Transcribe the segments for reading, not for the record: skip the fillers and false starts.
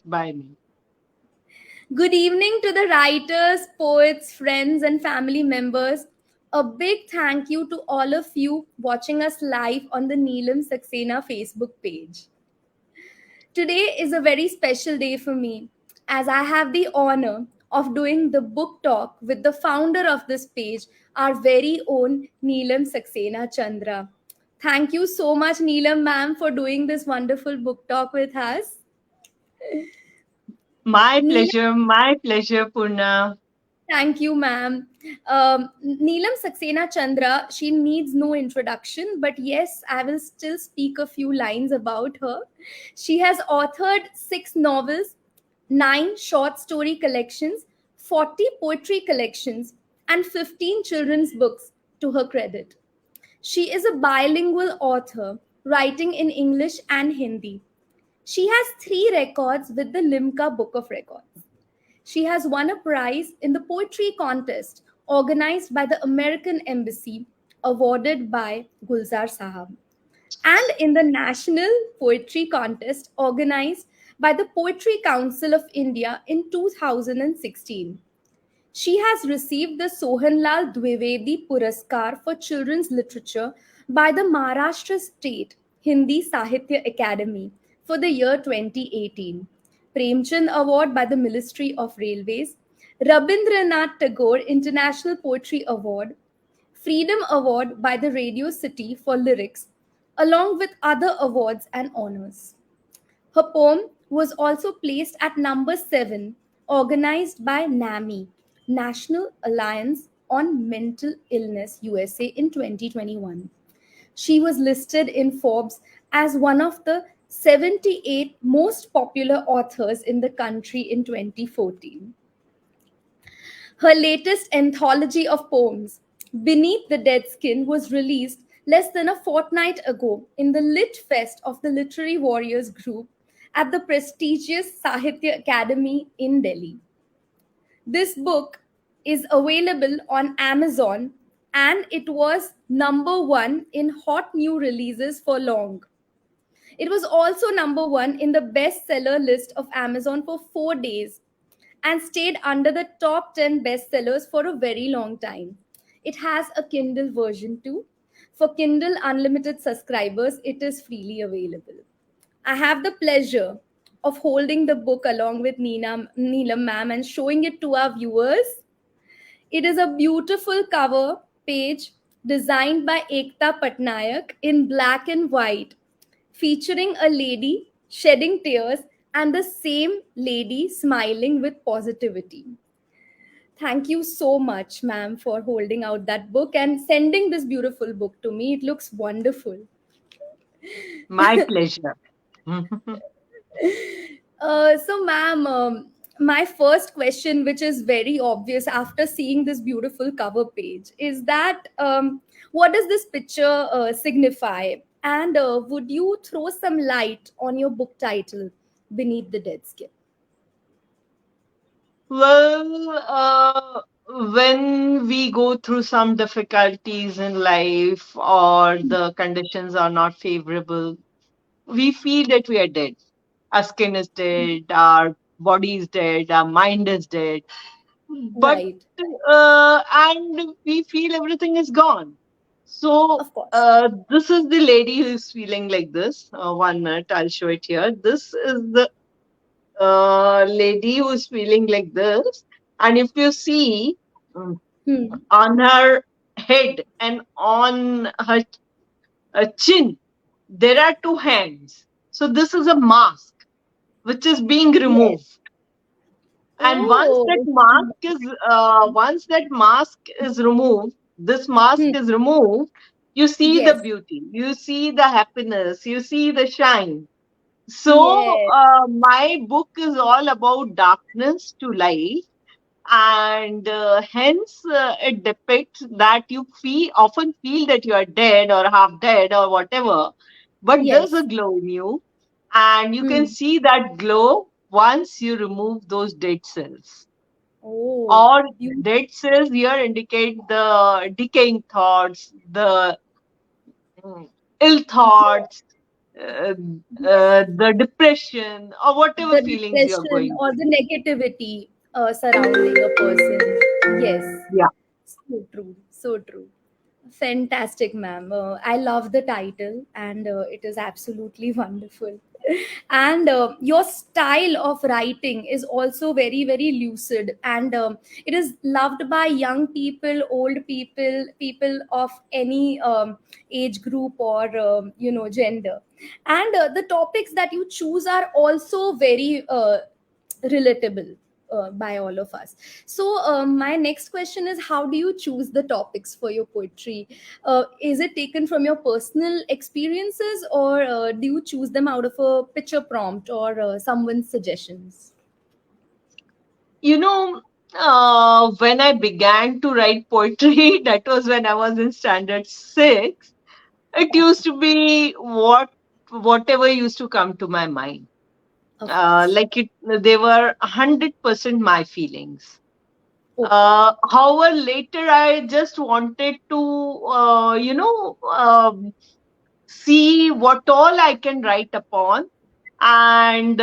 by me. Good evening to the writers, poets, friends, and family members. A big thank you to all of you watching us live on the Neelam Saxena Facebook page. Today is a very special day for me as I have the honor of doing the book talk with the founder of this page, our very own Neelam Saxena Chandra. Thank you so much, Neelam ma'am, for doing this wonderful book talk with us. My pleasure, Purna. Thank you, ma'am. Neelam Saxena Chandra, she needs no introduction, but yes, I will still speak a few lines about her. She has authored 6 novels, 9 short story collections, 40 poetry collections, and 15 children's books to her credit. She is a bilingual author, writing in English and Hindi. She has 3 records with the Limca Book of Records. She has won a prize in the poetry contest organized by the American Embassy, awarded by Gulzar Sahab, and in the National Poetry Contest organized by the Poetry Council of India in 2016. She has received the Sohanlal Dwivedi Puraskar for Children's Literature by the Maharashtra State Hindi Sahitya Academy for the year 2018, Premchand Award by the Ministry of Railways, Rabindranath Tagore International Poetry Award, Freedom Award by the Radio City for Lyrics, along with other awards and honors. Her poem was also placed at number 7, organized by NAMI, National Alliance on Mental Illness USA, in 2021. She was listed in Forbes as one of the 78 most popular authors in the country in 2014. Her latest anthology of poems, Beneath the Dead Skin, was released less than a fortnight ago in the Lit Fest of the Literary Warriors group at the prestigious Sahitya Academy in Delhi. This book is available on Amazon and it was number 1 in hot new releases for long. It was also number 1 in the bestseller list of Amazon for 4 days and stayed under the top 10 bestsellers for a very long time. It has a Kindle version too. For Kindle Unlimited subscribers, it is freely available. I have the pleasure of holding the book along with Neelam ma'am and showing it to our viewers. It is a beautiful cover page designed by Ekta Patnaik in black and white, featuring a lady shedding tears and the same lady smiling with positivity. Thank you so much, ma'am, for holding out that book and sending this beautiful book to me. It looks wonderful. My pleasure. So, ma'am, my first question, which is very obvious after seeing this beautiful cover page, is that what does this picture signify? And would you throw some light on your book title, Beneath the Dead Skin? Well, when we go through some difficulties in life or the conditions are not favorable, we feel that we are dead. Our skin is dead, our body is dead, our mind is dead. But Right, and we feel everything is gone. So of course. this is the lady who is feeling like this. 1 minute, I'll show it here. This is the lady who is feeling like this. And if you see Hmm. on her head and on her chin, there are 2 hands. So this is a mask which is being Yes. removed. And Oh. once that mask is removed, this mask Hmm. is removed, you see the Yes. beauty, you see the happiness, you see the shine. So Yes. my book is all about darkness to light, and hence it depicts that you often feel that you are dead or half dead or whatever, but there's a Yes. glow in you, and you can Hmm. see that glow once you remove those dead cells. Oh. Or You. dead cells here indicate the decaying thoughts, the ill thoughts, uh, the depression, or whatever The feelings you're depression going or through. the negativity surrounding a person. Yes, Yeah. so true, so true. Fantastic, ma'am. I love the title, and it is absolutely wonderful. And your style of writing is also very, very lucid, and it is loved by young people, old people, people of any age group or gender. And the topics that you choose are also very relatable by all of us. So, my next question is, how do you choose the topics for your poetry? Is it taken from your personal experiences, or do you choose them out of a picture prompt or someone's suggestions? You know, when I began to write poetry, that was when I was in standard six. It used to be whatever used to come to my mind. Of course. They were 100% my feelings. Okay. However, later I just wanted to, see what all I can write upon. And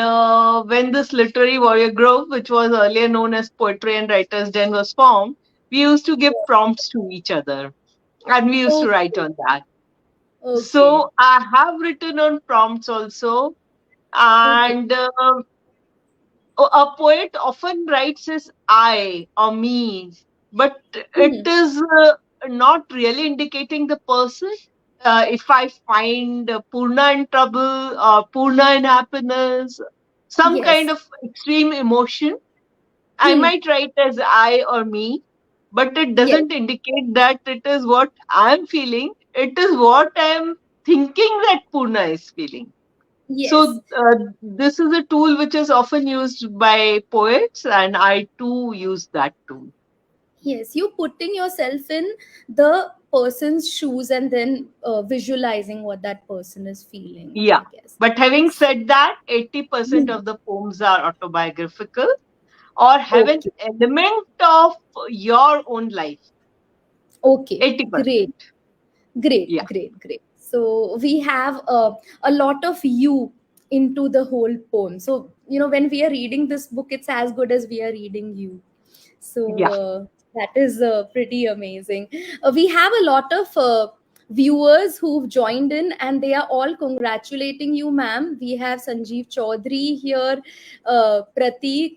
when this literary warrior group, which was earlier known as Poetry and Writers Den, was formed, we used to give prompts to each other, and we used to write Okay. on that. Okay. So I have written on prompts also, Okay. and a poet often writes as I or me, but it Mhm. is not really indicating the person. If I find Purna in trouble or Purna in happiness, some kind Yes. of extreme emotion, I Mhm. might write as I or me, but it Yes. doesn't indicate that it is what I'm feeling. It is what I'm thinking that Purna is feeling. Yes. So, this is a tool which is often used by poets, and I too use that tool. Yes, you putting yourself in the person's shoes and then visualizing what that person is feeling, Yeah. I guess. But having So, said that, 80% hmm, of the poems are autobiographical or have an okay, element of your own life. okay, 80%. great, great, Yeah. great, great. So we have a lot of you into the whole poem. So, when we are reading this book, it's as good as we are reading you. So Yeah. that is pretty amazing. We have a lot of viewers who've joined in, and they are all congratulating you, ma'am. We have Sanjeev Chaudhary here, Pratik,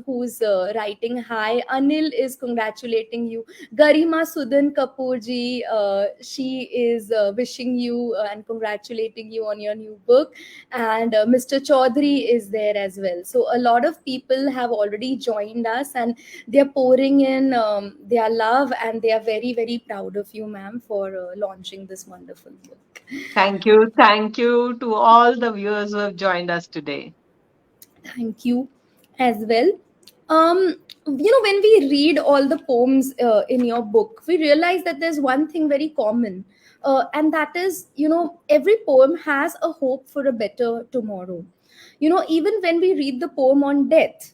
who's writing hi. Anil is congratulating you. Garima Sudan Kapoor ji, she is wishing you and congratulating you on your new book. And Mr. Chaudhary is there as well. So a lot of people have already joined us, and they're pouring in their love, and they are very, very proud of you, ma'am, for launching this wonderful book. Thank you. Thank you to all the viewers who have joined us today. Thank you as well. When we read all the poems in your book, we realize that there's one thing very common, and that is, every poem has a hope for a better tomorrow. Even when we read the poem on death,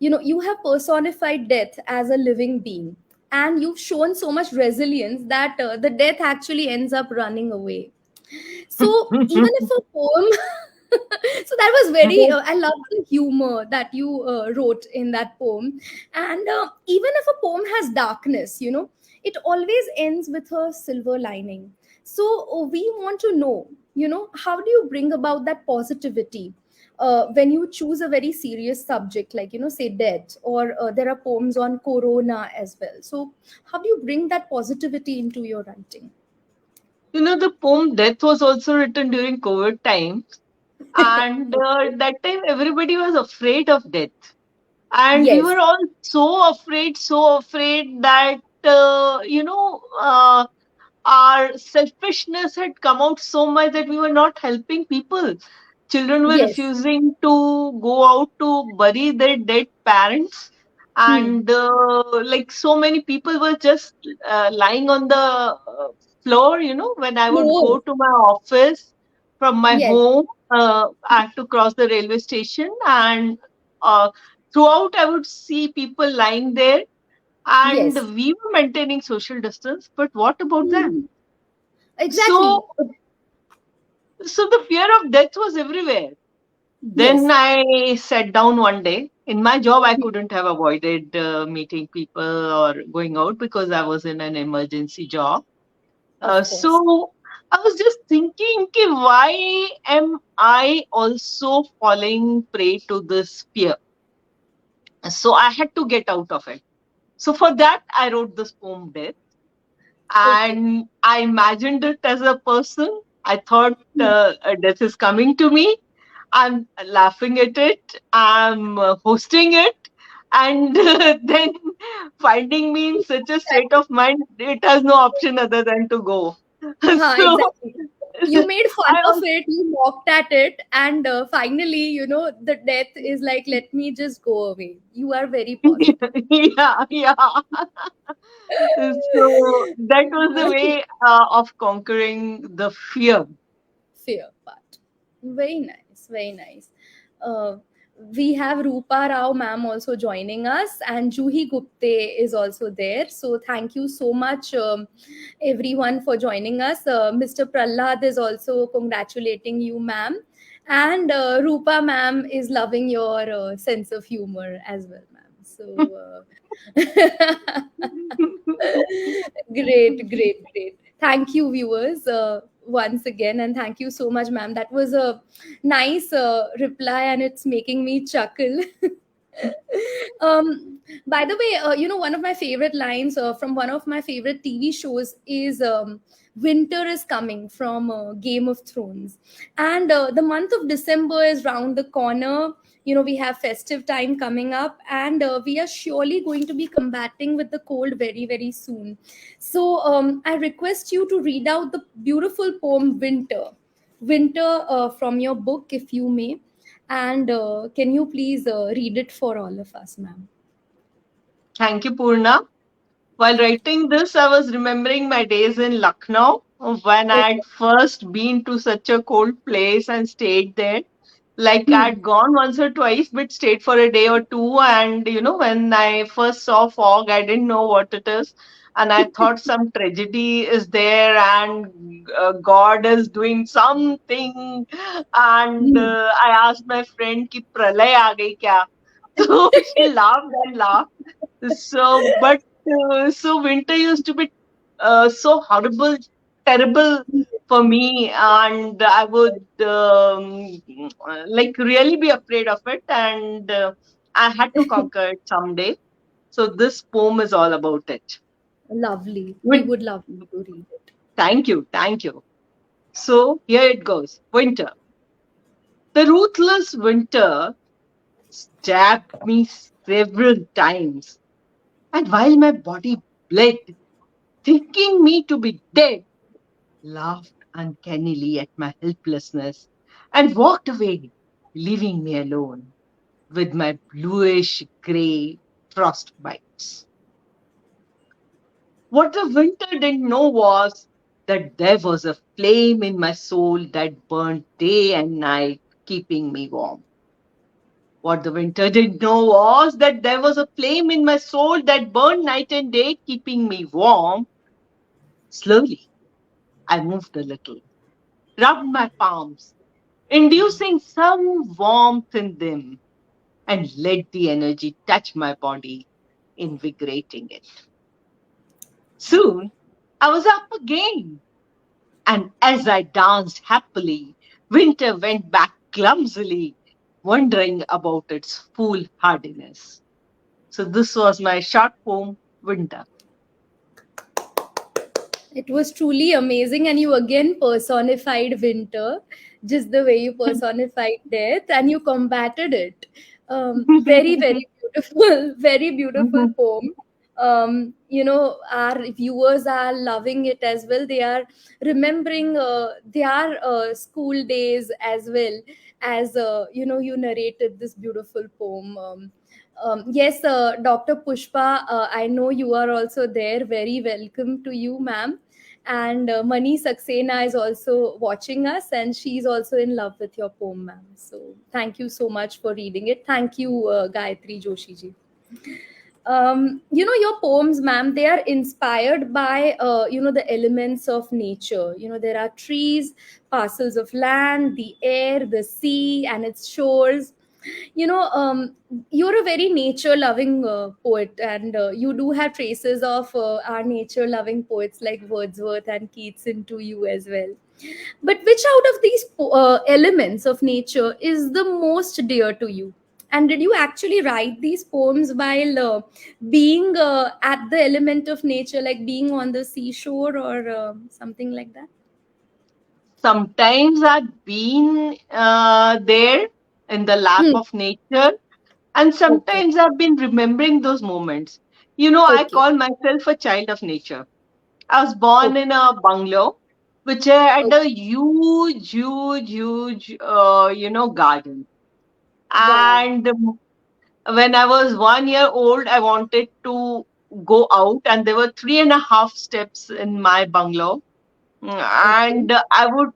you have personified death as a living being, and you've shown so much resilience that the death actually ends up running away. So even if a poem, so that was very, I love the humor that you wrote in that poem. And even if a poem has darkness, it always ends with a silver lining. So we want to know, how do you bring about that positivity when you choose a very serious subject, like, say death, or there are poems on corona as well. So how do you bring that positivity into your writing? The poem Death was also written during COVID time, and that time everybody was afraid of death. And we Yes, were all so afraid that, our selfishness had come out so much that we were not helping people. Children were yes. refusing to go out to bury their dead parents, Hmm. and like so many people were just lying on the floor. When I would go Floor. to my office from my Yes, home, I had to cross the railway station, and uh, throughout I would see people lying there, and yes. we were maintaining social distance. But what about them? Mhm. So Exactly. So the fear of death was everywhere. Then Yes. I sat down one day. In my job, I couldn't have avoided meeting people or going out because I was in an emergency job. Of course. So I was just thinking, कि why am I also falling prey to this fear? So I had to get out of it. So for that, I wrote this poem, Death, Okay. and I imagined it as a person. I thought death is coming to me. I'm laughing at it. I'm hosting it. And then finding me in such a state of mind, it has no option other than to go. So Exactly. You made fun I of was, it, you mocked at it, and finally, the death is like, let me just go away. You are very positive. yeah, yeah. So that was the way of conquering the fear. Fear part. Very nice, very nice. Uh, we have Rupa Rao ma'am also joining us, and Juhi Gupte is also there. So thank you so much, everyone, for joining us. Mr. Prahlad is also congratulating you, ma'am, and Rupa ma'am is loving your sense of humor as well, ma'am. So. Great, great, great. Thank you, viewers, once again, and thank you so much, ma'am. That was a nice reply, and it's making me chuckle. By the way, one of my favorite lines from one of my favorite TV shows is "Winter is coming" from Game of Thrones, and the month of December is round the corner. We have festive time coming up, and we are surely going to be combating with the cold very, very soon. So, I request you to read out the beautiful poem "Winter" from your book, if you may. And can you please read it for all of us, ma'am? Thank you, Purna. While writing this, I was remembering my days in Lucknow when I Okay. had first been to such a cold place and stayed there. Like Hmm. I'd gone once or twice, but stayed for a day or two. And when I first saw fog, I didn't know what it is. And I thought some tragedy is there and God is doing something. And Hmm. I asked my friend, ki pralay aa gayi kya? So she laughed and laughed. So winter used to be so horrible, terrible for me, and I would like really be afraid of it, and I had to conquer it someday. So this poem is all about it. Lovely. We Win- would love to read it. Thank you, thank you. So here it goes. Winter. The ruthless winter stabbed me several times, and while my body bled, thinking me to be dead, laughed uncannily at my helplessness, and walked away, leaving me alone with my bluish gray frost bites. What the winter didn't know was that there was a flame in my soul that burned day and night, keeping me warm. What the winter didn't know was that there was a flame in my soul that burned night and day, keeping me warm. Slowly, I moved a little, rubbed my palms, inducing some warmth in them, and let the energy touch my body, invigorating it. Soon, I was up again, and as I danced happily, winter went back clumsily, wondering about its foolhardiness. So, this was my short poem, Winter. It was truly amazing, and you again personified winter, just the way you personified death, and you combated it. Very, very beautiful, very beautiful poem. Our viewers are loving it as well. They are remembering their school days as well, as you narrated this beautiful poem. Yes, Dr. Pushpa, I know you are also there. Very welcome to you, ma'am. And Mani Saxena is also watching us, and she's also in love with your poem, ma'am. So thank you so much for reading it. Thank you, Gayatri Joshi ji. Your poems, ma'am, they are inspired by, the elements of nature. There are trees, parcels of land, the air, the sea, and its shores. You're a very nature loving poet, and you do have traces of our nature loving poets like Wordsworth and Keats into you as well. But which out of these elements of nature is the most dear to you? And did you actually write these poems while being at the element of nature, like being on the seashore or something like that? Sometimes I've been there in the lap Hmm. of nature, and Okay. sometimes I've been remembering those moments. I Okay. call myself a child of nature. I was born Okay. in a bungalow, which had Okay. a huge, garden. Wow. And when I was 1 year old, I wanted to go out, and there were 3.5 steps in my bungalow. Okay. And I would,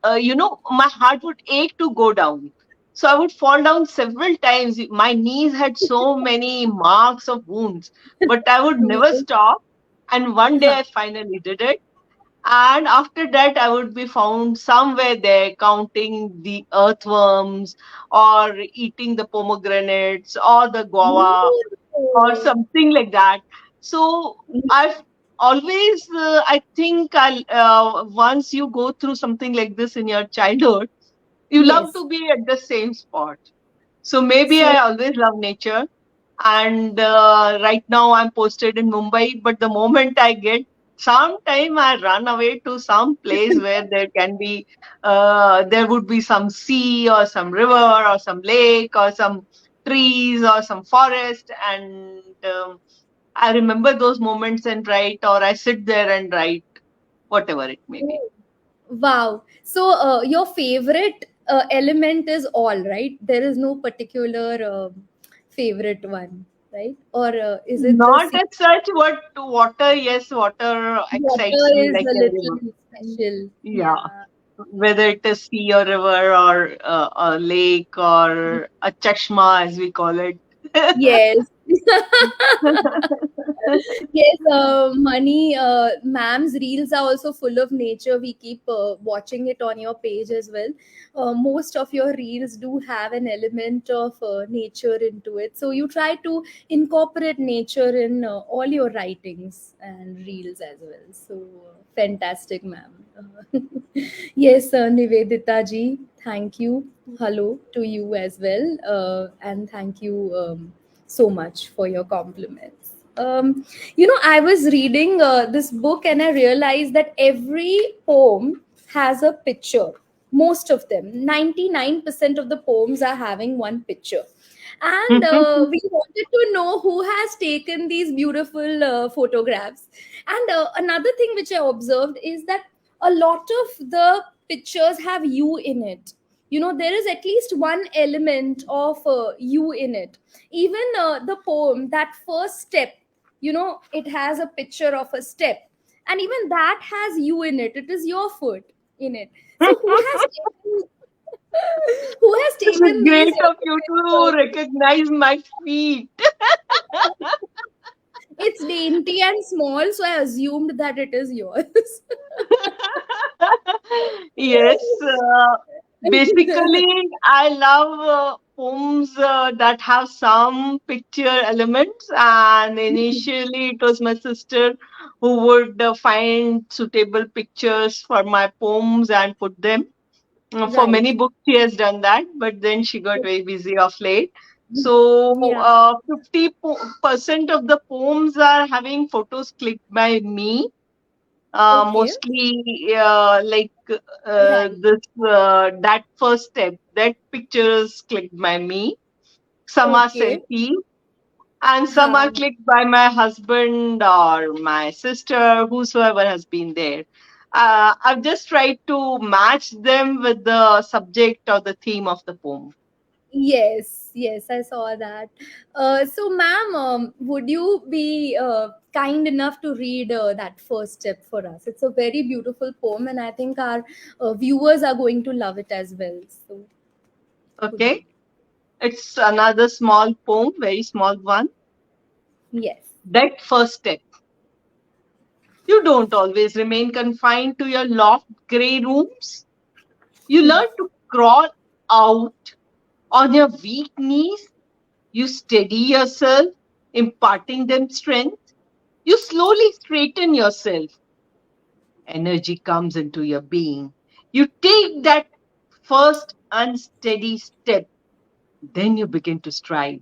my heart would ache to go down. So I would fall down several times. My knees had so many marks of wounds, but I would never Yes. stop. And one day Huh. I finally did it. And after that, I would be found somewhere there counting the earthworms or eating the pomegranates or the guava or Oh. something like that. So I've always, I think, once you go through something like this in your childhood, you love Yes. to be at the same spot. So maybe So I always love nature. And right now I'm posted in Mumbai, but the moment I get sometime, I run away to some place where there would be some sea or some river or some lake or some trees or some forest. And I remember those moments and write, or I sit there and write, whatever it may be. oh, wow. So your favorite element is all, right? There is no particular favorite one, right? Or is it the Not sea? as such, what water, yes, water excites Water me is like a a river. little special. Yeah, Yeah. whether it is sea or river or a lake or a chashma, as we call it. Yes. Yes, Money, ma'am's reels are also full of nature. We keep watching it on your page as well. Most of your reels do have an element of nature into it. So you try to incorporate nature in all your writings and reels as well. So fantastic, ma'am. Yes, Nivedita ji, thank you. Hello to you as well. And thank you so much for your compliments. I was reading this book and I realized that every poem has a picture. Most of them, 99% of the poems are having one picture. And we wanted to know who has taken these beautiful photographs. And another thing which I observed is that a lot of the pictures have you in it. There is at least one element of you in it. Even the poem, that first step, it has a picture of a step, and even that has you in it. It is your foot in it. So who has taken who has This is taken these great of you to pictures? recognize my feet. It's dainty and small, so I assumed that it is yours. Yes, basically, I love poems that have some picture elements, and initially it was my sister who would find suitable pictures for my poems and put them. For many Right. books, she has done that, but then she got very busy of late. So, Yeah. 50% of the poems are having photos clicked by me, Okay. mostly Right. this that first step, that pictures clicked by me. Some are Okay. selfies, and some are Huh. clicked by my husband or my sister, whosoever has been there. I've just tried to match them with the subject or the theme of the poem. Yes, yes, I saw that. So, ma'am, would you be kind enough to read that first step for us? It's a very beautiful poem, and I think our viewers are going to love it as well. So, would Okay, you? it's another small poem, very small one. Yes. That first step. You don't always remain confined to your loft grey rooms. You Hmm. learn to crawl out on your weak knees. You steady yourself, imparting them strength. You slowly straighten yourself. Energy comes into your being. You take that first unsteady step, then you begin to stride.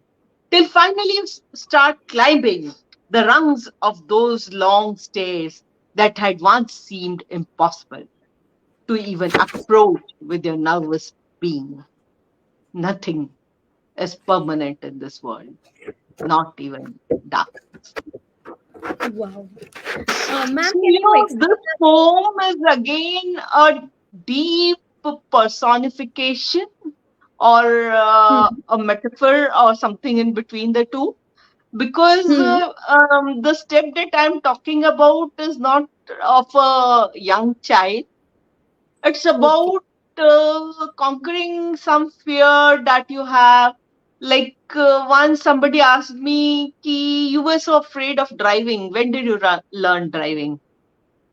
Till finally you start climbing the rungs of those long stairs that had once seemed impossible to even approach with your nervous being. Nothing is permanent in this world, not even dark. Wow. Ma'am, So, can you this explain poem is again a deep personification or us? a metaphor or something in between the two. Because Hmm. Hmm. the step that I'm talking about is not of a young child. It's Okay. about conquering some fear that you have. Like once somebody asked me, Ki, you were so afraid of driving. When did you learn driving?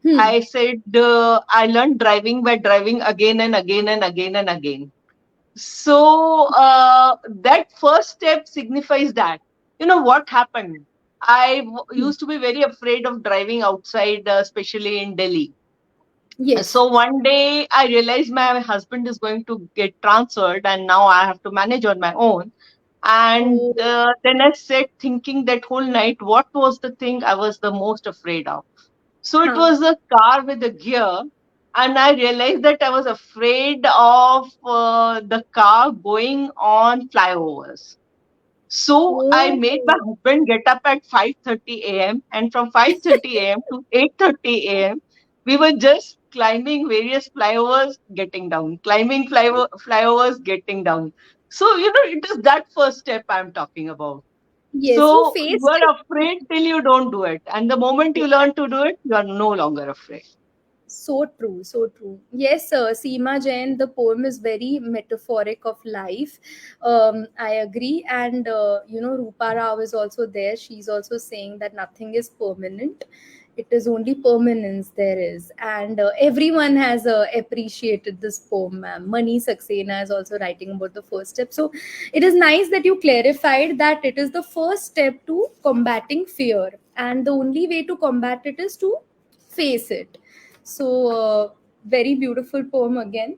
Hmm. I said, I learned driving by driving again and again and again and again. So that first step signifies that. You know what happened? Hmm. Used to be very afraid of driving outside, especially in Delhi. Yes. So one day I realized my husband is going to get transferred, and now I have to manage on my own. And Oh. then I sat thinking that whole night, what was the thing I was the most afraid of? So it Huh. was a car with a gear, and I realized that I was afraid of the car going on flyovers. So I made my Oh. husband get up at 5:30 a.m. and from 5:30 a.m. to 8:30 a.m. we were just climbing various flyovers, getting down, climbing flyovers, getting down. So it is that first step I'm talking about. Yes, you So you faced are afraid till you don't do it. And the moment you it. learn to do it, you are no longer afraid. So true, so true. Yes, Seema Jain, the poem is very metaphoric of life. I agree. And, Rupa Rao is also there. She's also saying that nothing is permanent. It is only permanence there is. And everyone has appreciated this poem, ma'am. Mani Saxena is also writing about the first step. So it is nice that you clarified that it is the first step to combating fear. And the only way to combat it is to face it. So, very beautiful poem again.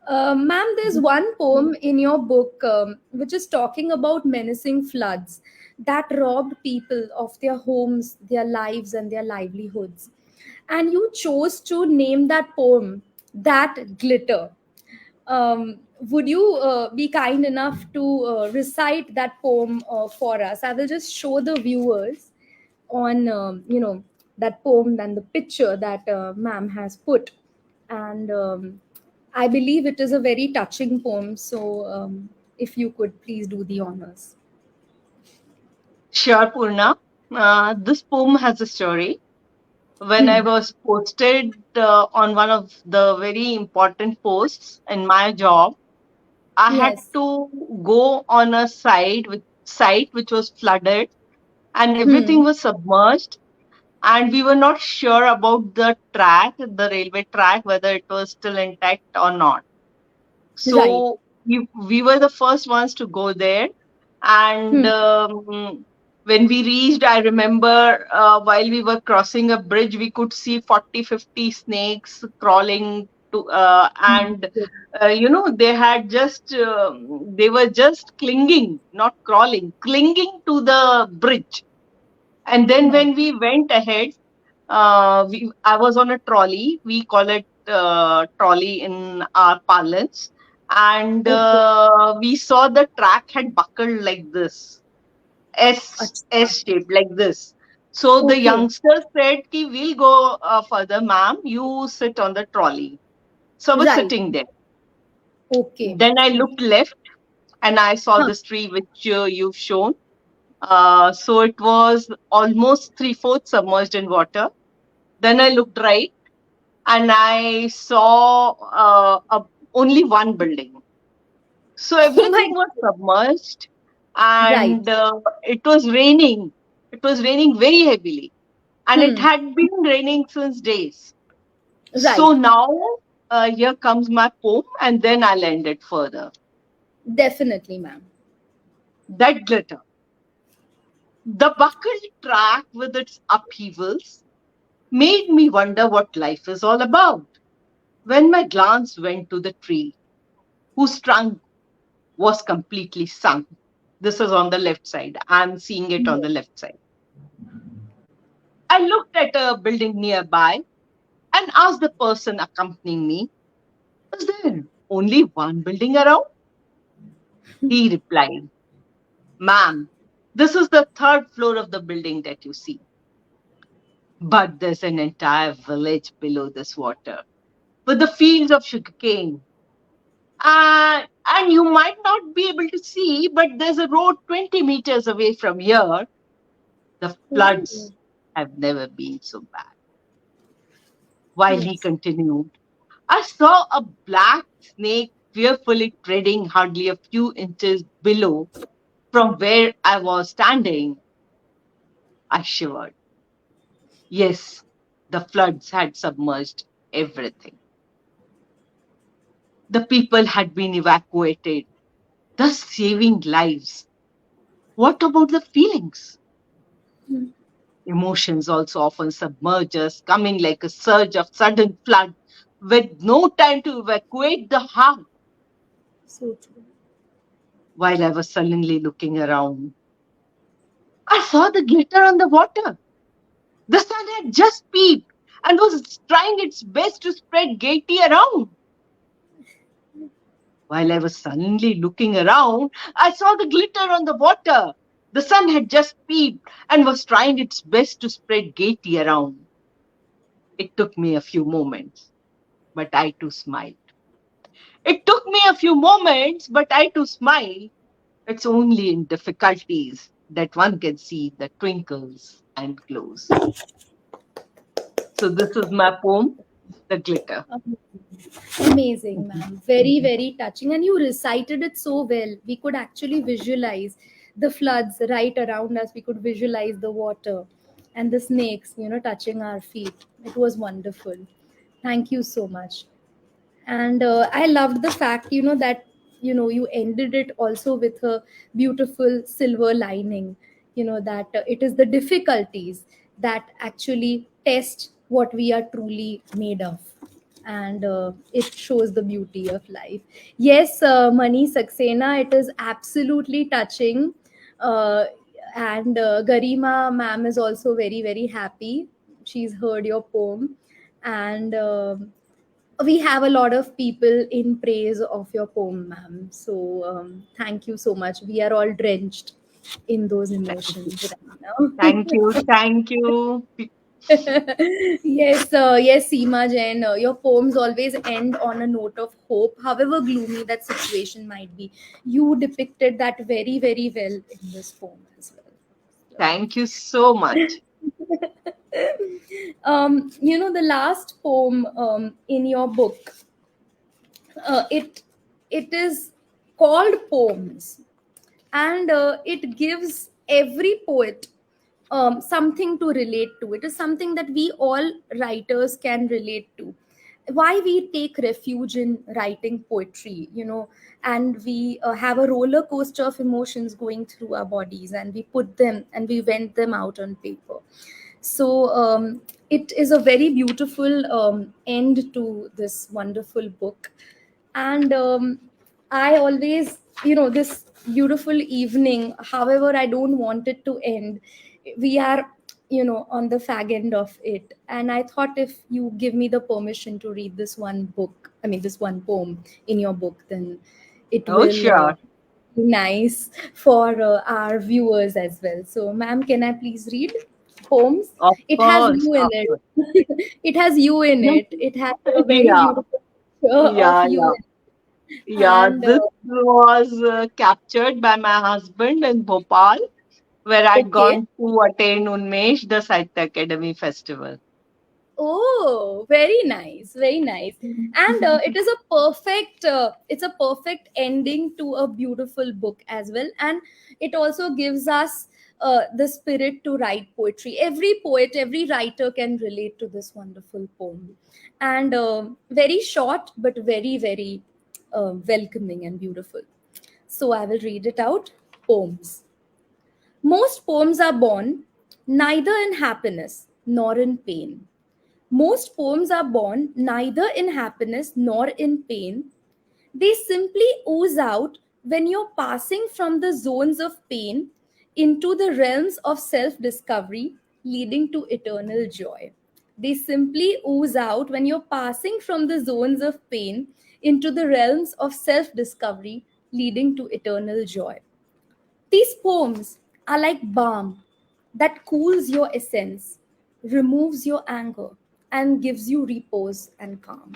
Ma'am, there's one poem in your book which is talking about menacing floods that robbed people of their homes, their lives, and their livelihoods. And you chose to name that poem That Glitter. Would you be kind enough to recite that poem for us? I will just show the viewers on that poem and the picture that ma'am has put, and I believe it is a very touching poem. So if you could please do the honors. Sure, Purna. This poem has a story. When I Hmm. was posted on one of the very important posts in my job, I had Yes. to go on a site which was flooded and everything Hmm. was submerged, and we were not sure about the railway track, whether it was still intact or not. Right. So we were the first ones to go there. And Hmm. when we reached, I remember while we were crossing a bridge, we could see 40, 50 snakes crawling to, and they had they were just clinging, not crawling, clinging to the bridge. And Oh then my. when we went ahead, I was on a trolley. We call it trolley in our parlance. And Okay. we saw the track had buckled like this, Achha. S shape, like this. So the Okay. youngster said, Ki, we'll go further, ma'am. You sit on the trolley. So I was Right. sitting there. Okay. Then I looked left and I saw Huh. this tree which you've shown. So it was almost three-fourths submerged in water. Then I looked right and I saw only one building. So Oh my everything was God. submerged Right. and it was raining. It was raining very heavily, and it Hmm. had been raining since days. So Right. now, here comes my poem, and then I'll end it further. Definitely, ma'am. That glitter, the buckled track with its upheavals, made me wonder what life is all about. When my glance went to the tree, whose trunk was completely sunk. This is on the left side. I'm seeing it on the left side. I looked at a building nearby and asked the person accompanying me, is there only one building around? He replied, ma'am, this is the third floor of the building that you see. But there's an entire village below this water with the fields of sugarcane. And you might not be able to see, but there's a road 20 meters away from here. The Oh, floods have never been so bad. While he yes. continued, I saw a black snake fearfully treading hardly a few inches below from where I was standing. I shivered. Yes, the floods had submerged everything. The people had been evacuated, thus saving lives. What about the feelings? Hmm. Emotions also often submerge us, coming like a surge of sudden flood with no time to evacuate the heart. So true. While I was sullenly looking around, I saw the glitter on the water. The sun had just peeped and was trying its best to spread gaiety around. While I was sullenly looking around, I saw the glitter on the water. The sun had just peeped and was trying its best to spread gaiety around. It took me a few moments, but I too smiled. It took me a few moments, but I too smiled. It's only in difficulties that one can see the twinkles and glows. So this is my poem, The Glitter. Amazing, ma'am. Very, very touching. And you recited it so well. We could actually visualize the floods right around us. We could visualize the water and the snakes, touching our feet. It was wonderful. Thank you so much. And I loved the fact, that, you ended it also with a beautiful silver lining, that it is the difficulties that actually test what we are truly made of, and it shows the beauty of life. Yes, Mani Saxena, it is absolutely touching. uh, and Garima ma'am is also very, very happy. She's heard your poem. And we have a lot of people in praise of your poem, ma'am. So thank you so much. We are all drenched in those emotions right now. Thank you. Thank you. Yes, Seema Jain, your poems always end on a note of hope, however gloomy that situation might be. You depicted that very, very well in this poem as well. Thank you so much. The last poem in your book, it is called Poems, and it gives every poet something to relate to. It is something that we all writers can relate to. Why we take refuge in writing poetry, and we have a roller coaster of emotions going through our bodies, and we put them and we vent them out on paper. So it is a very beautiful end to this wonderful book. And I always, this beautiful evening, however I don't want it to end, we are, on the fag end of it. And I thought, if you give me the permission to read this one book, I mean this one poem in your book, then it Oh, will sure. be nice for our viewers as well. So ma'am, can I please read poems? Of It has course. you in Of it. course. It has you in it. It has a very Yeah. beautiful picture of Yeah. you. Yeah. Yeah. And This was captured by my husband in Bhopal, where I'd okay. gone to attend Unmesh, the Sahitya Academy Festival. Oh, very nice, very nice. And it is a perfect, it's a perfect ending to a beautiful book as well. And it also gives us the spirit to write poetry. Every poet, every writer can relate to this wonderful poem. And very short, but very, very welcoming and beautiful. So I will read it out. Poems. Most poems are born neither in happiness nor in pain. Most poems are born neither in happiness nor in pain. They simply ooze out when you're passing from the zones of pain into the realms of self discovery, leading to eternal joy. They simply ooze out when you're passing from the zones of pain into the realms of self discovery, leading to eternal joy. These poems are like balm that cools your essence, removes your anger, and gives you repose and calm.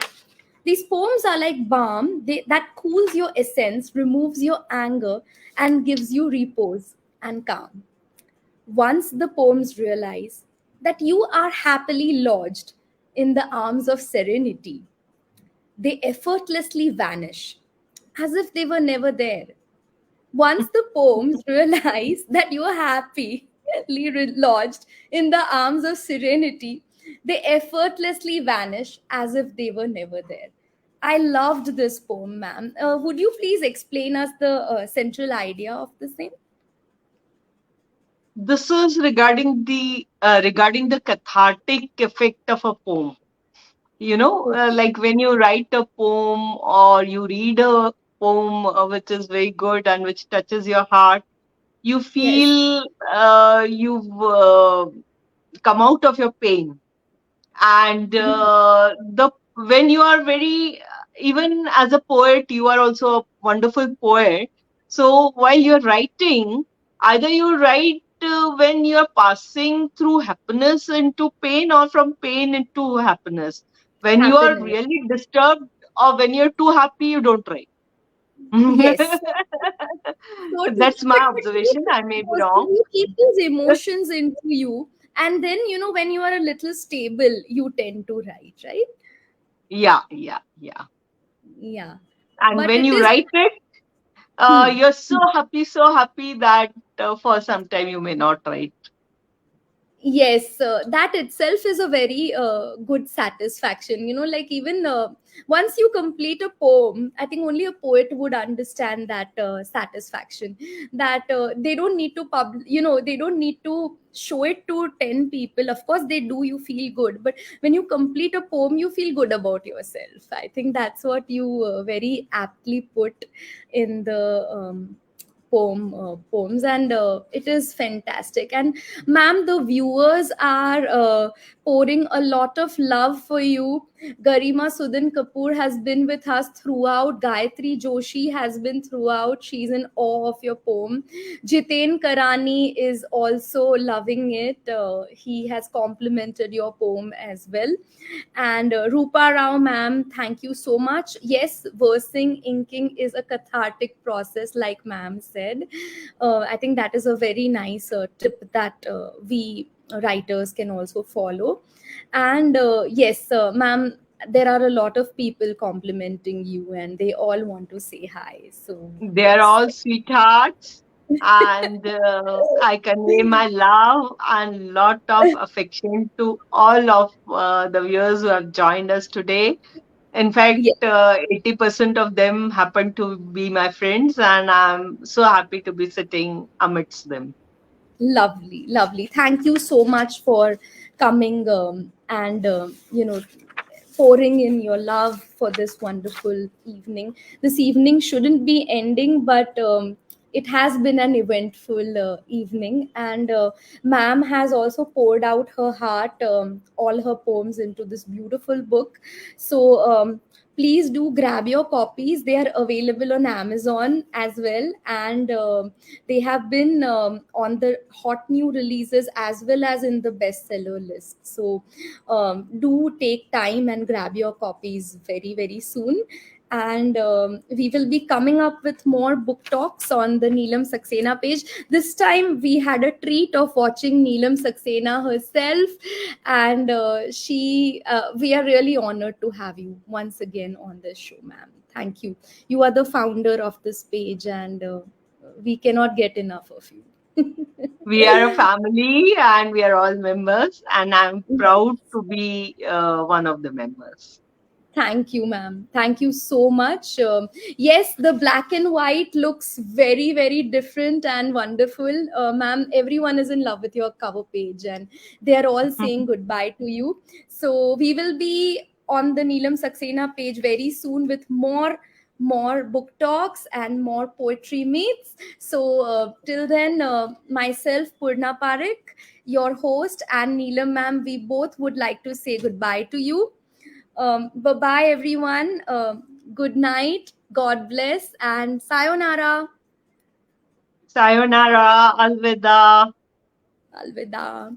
These poems are like balm that cools your essence, removes your anger, and gives you repose and calm. Once the poems realize that you are happily lodged in the arms of serenity, they effortlessly vanish as if they were never there. Once the poems realize that you are happily lodged in the arms of serenity, they effortlessly vanish as if they were never there. I loved this poem, ma'am. Would you please explain us the central idea of the same? This is regarding the cathartic effect of a poem. Okay. Like when you write a poem or you read a poem which is very good and which touches your heart, you Yes. feel you've come out of your pain. And the when you are very, even as a poet, you are also a wonderful poet. So while you're writing, either you write when you're passing through happiness into pain, or from pain into happiness. When you are Happiness. really disturbed or when you're too happy, you don't write. Yes. So true. That's my observation. I may be wrong. You keep those emotions into you, and then when you are a little stable, you tend to write, right? Yeah, yeah, yeah. Yeah. And But when it you is. write it, Hmm. you're so happy that for some time you may not write. Yes, that itself is a very good satisfaction. Like even once you complete a poem, I think only a poet would understand that satisfaction. That they don't need to they don't need to show it to 10 people. Of course, they do. You feel good, but when you complete a poem, you feel good about yourself. I think that's what you very aptly put in the poems, and it is fantastic. And ma'am, the viewers are pouring a lot of love for you. Garima Sudin Kapoor has been with us throughout. Gayatri Joshi has been throughout. She's in awe of your poem. Jiten Karani is also loving it. He has complimented your poem as well. And Rupa Rao, ma'am, thank you so much. Yes, versing, inking is a cathartic process, like ma'am said. I think that is a very nice tip that we writers can also follow. And yes, ma'am, there are a lot of people complimenting you, and they all want to say hi. So, They're yes. all sweethearts, and I convey my love and lot of affection to all of the viewers who have joined us today. In fact, Yes. 80% of them happen to be my friends, and I'm so happy to be sitting amidst them. Lovely, lovely. Thank you so much for coming and pouring in your love for this wonderful evening. This evening shouldn't be ending, but it has been an eventful evening. And ma'am has also poured out her heart, all her poems into this beautiful book. So please do grab your copies. They are available on Amazon as well, and they have been on the hot new releases as well as in the bestseller list. So do take time and grab your copies very, very soon. And we will be coming up with more book talks on the Neelam Saxena page. This time we had a treat of watching Neelam Saxena herself, and we are really honored to have you once again on this show, ma'am. Thank you. You are the founder of this page, and we cannot get enough of you. We are a family and we are all members, and I'm proud to be one of the members. Thank you, ma'am. Thank you so much. Yes, the black and white looks very, very different and wonderful. Ma'am, everyone is in love with your cover page and they are all saying goodbye to you. So we will be on the Neelam Saxena page very soon with more book talks and more poetry meets. So till then, myself, Purna Parekh, your host, and Neelam ma'am, we both would like to say goodbye to you. Bye bye, everyone. Good night. God bless and sayonara. Sayonara, alvida. Alvida.